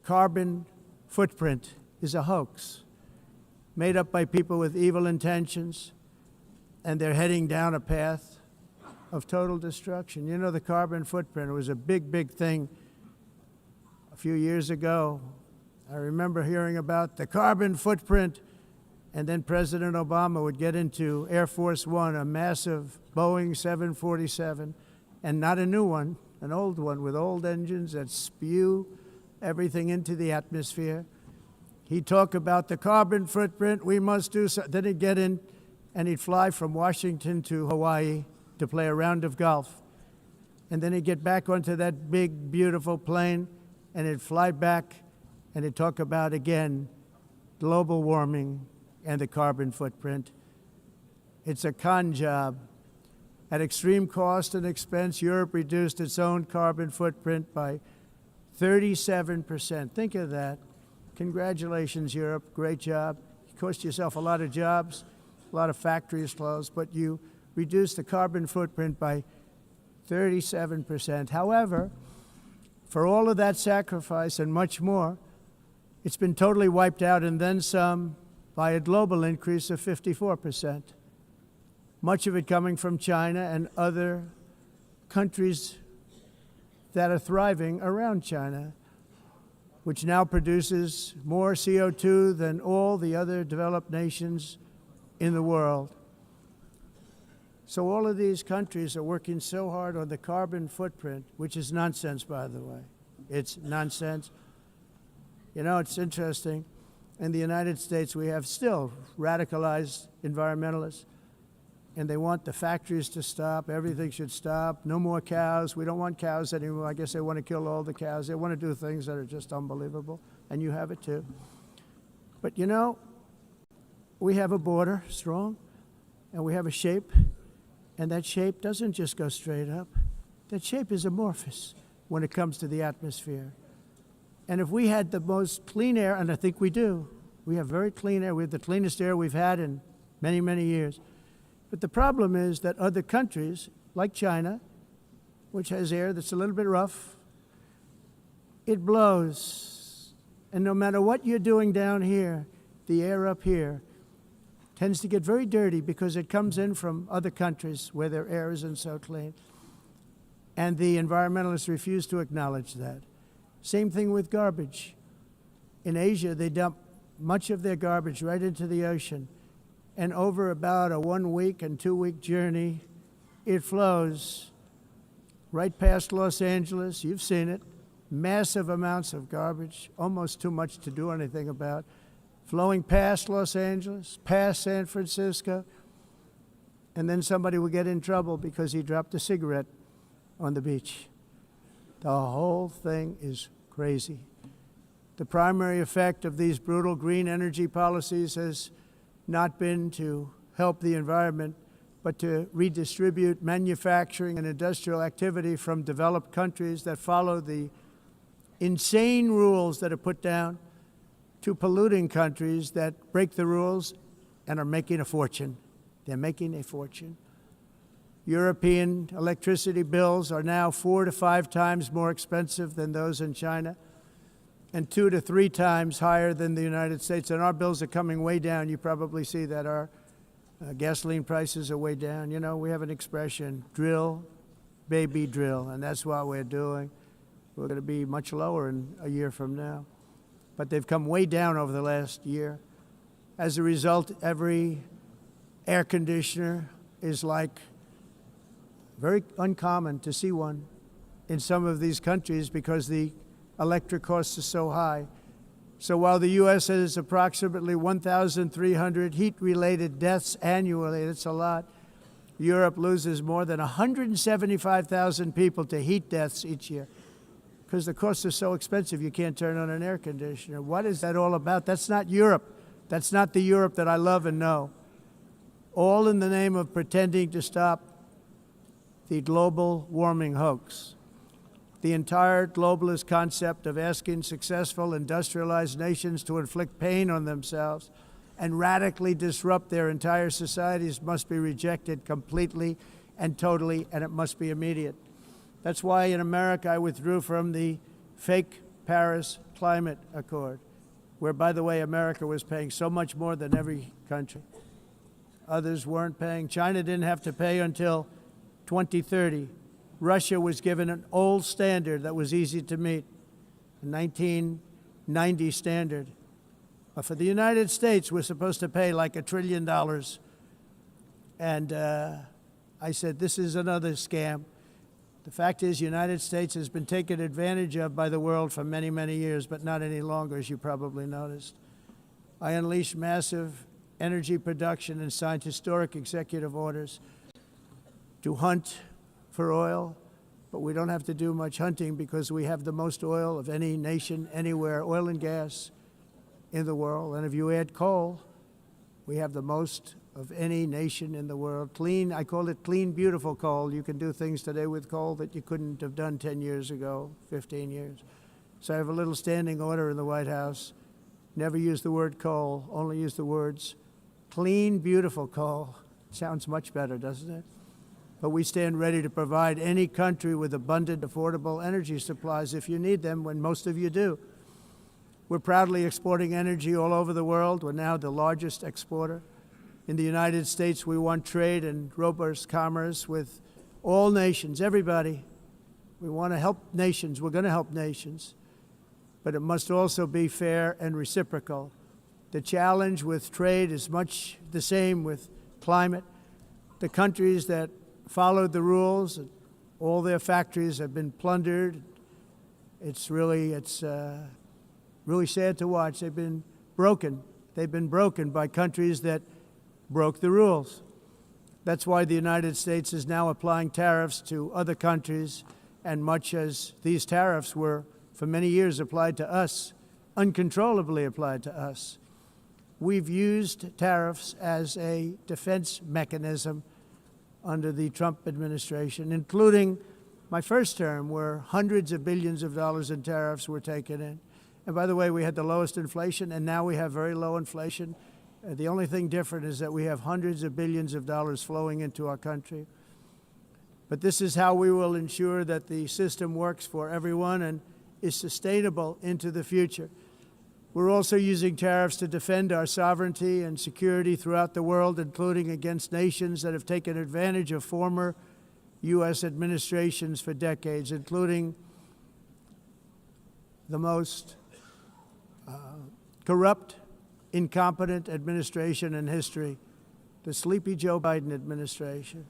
carbon footprint is a hoax made up by people with evil intentions, and they're heading down a path of total destruction. You know, the carbon footprint was a big, big thing a few years ago. I remember hearing about the carbon footprint, and then President Obama would get into Air Force One, a massive Boeing 747, and not a new one, an old one with old engines that spew everything into the atmosphere. He'd talk about the carbon footprint, we must do so. Then he'd get in and he'd fly from Washington to Hawaii to play a round of golf. And then he'd get back onto that big, beautiful plane and he'd fly back and he'd talk about, again, global warming and the carbon footprint. It's a con job. At extreme cost and expense, Europe reduced its own carbon footprint by 37%. Think of that. Congratulations, Europe. Great job. You cost yourself a lot of jobs, a lot of factories closed, but you reduced the carbon footprint by 37%. However, for all of that sacrifice and much more, it's been totally wiped out and then some by a global increase of 54%. Much of it coming from China and other countries that are thriving around China, which now produces more CO2 than all the other developed nations in the world. So all of these countries are working so hard on the carbon footprint, which is nonsense, by the way. It's nonsense. You know, it's interesting. In the United States, we have still radicalized environmentalists, and they want the factories to stop. Everything should stop. No more cows. We don't want cows anymore. I guess they want to kill all the cows. They want to do things that are just unbelievable, and you have it too. But you know, we have a border, strong, and we have a shape, and that shape doesn't just go straight up. That shape is amorphous when it comes to the atmosphere. And if we had the most clean air, and I think we do, we have very clean air. We have the cleanest air we've had in many, many years. But the problem is that other countries, like China, which has air that's a little bit rough, it blows. And no matter what you're doing down here, the air up here tends to get very dirty because it comes in from other countries where their air isn't so clean. And the environmentalists refuse to acknowledge that. Same thing with garbage. In Asia, they dump much of their garbage right into the ocean. And over about a 1 week and 2 week journey, it flows right past Los Angeles. You've seen it. Massive amounts of garbage, almost too much to do anything about, flowing past Los Angeles, past San Francisco, and then somebody will get in trouble because he dropped a cigarette on the beach. The whole thing is crazy. The primary effect of these brutal green energy policies has not been to help the environment, but to redistribute manufacturing and industrial activity from developed countries that follow the insane rules that are put down to polluting countries that break the rules and are making a fortune. They're making a fortune. European electricity bills are now 4 to 5 times more expensive than those in China, and 2 to 3 times higher than the United States. And our bills are coming way down. You probably see that our gasoline prices are way down. You know, we have an expression, drill, baby, drill, and that's what we're doing. We're going to be much lower in a year from now. But they've come way down over the last year. As a result, every air conditioner is like very uncommon to see one in some of these countries because the electric costs are so high. So while the U.S. has approximately 1,300 heat-related deaths annually, that's a lot, Europe loses more than 175,000 people to heat deaths each year because the costs are so expensive you can't turn on an air conditioner. What is that all about? That's not Europe. That's not the Europe that I love and know. All in the name of pretending to stop the global warming hoax. The entire globalist concept of asking successful industrialized nations to inflict pain on themselves and radically disrupt their entire societies must be rejected completely and totally, and it must be immediate. That's why in America I withdrew from the fake Paris Climate Accord, where, by the way, America was paying so much more than every country. Others weren't paying. China didn't have to pay until 2030. Russia was given an old standard that was easy to meet, a 1990 standard. But for the United States, we're supposed to pay like $1 trillion. And I said, this is another scam. The fact is, the United States has been taken advantage of by the world for many, many years, but not any longer, as you probably noticed. I unleashed massive energy production and signed historic executive orders to hunt for oil, but we don't have to do much hunting because we have the most oil of any nation anywhere, oil and gas in the world. And if you add coal, we have the most of any nation in the world. Clean, I call it clean, beautiful coal. You can do things today with coal that you couldn't have done 10 years ago, 15 years. So I have a little standing order in the White House. Never use the word coal, only use the words clean, beautiful coal. Sounds much better, doesn't it? But we stand ready to provide any country with abundant, affordable energy supplies if you need them, when most of you do. We're proudly exporting energy all over the world. We're now the largest exporter. In the United States, we want trade and robust commerce with all nations, everybody. We want to help nations. We're going to help nations. But it must also be fair and reciprocal. The challenge with trade is much the same with climate. The countries that followed the rules, all their factories have been plundered. It's really sad to watch. They've been broken. They've been broken by countries that broke the rules. That's why the United States is now applying tariffs to other countries, and much as these tariffs were for many years applied to us, uncontrollably applied to us. We've used tariffs as a defense mechanism under the Trump administration, including my first term, where hundreds of billions of dollars in tariffs were taken in. And by the way, we had the lowest inflation, and now we have very low inflation. The only thing different is that we have hundreds of billions of dollars flowing into our country. But this is how we will ensure that the system works for everyone and is sustainable into the future. We're also using tariffs to defend our sovereignty and security throughout the world, including against nations that have taken advantage of former U.S. administrations for decades, including the most corrupt, incompetent administration in history, the sleepy Joe Biden administration.